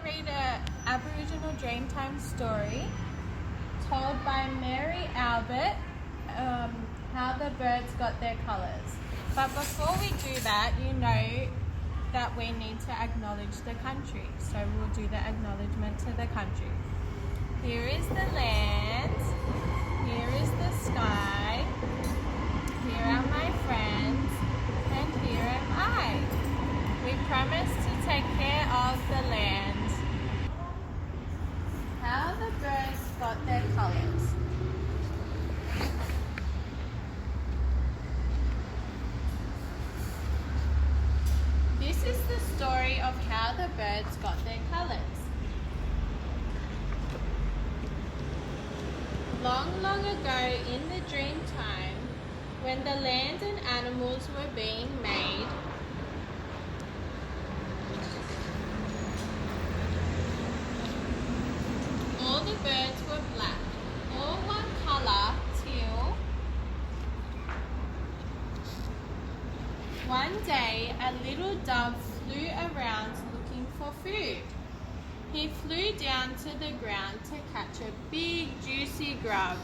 read an Aboriginal Dreamtime story told by Mary Albert, How the Birds Got Their Colours. But before we do that, you know that we need to acknowledge the country. So we'll do the acknowledgement to the country. Here is the land, here is the sky, here are my friends, and here am I. We promise to take care of the land. How the birds got their colours. This is the story of how the birds got their colours. Long, long ago in the dream time, when the land and animals were being made, all the birds were black, all one colour till one day a little dove flew around looking for food. He flew down to the ground to catch a big juicy grub.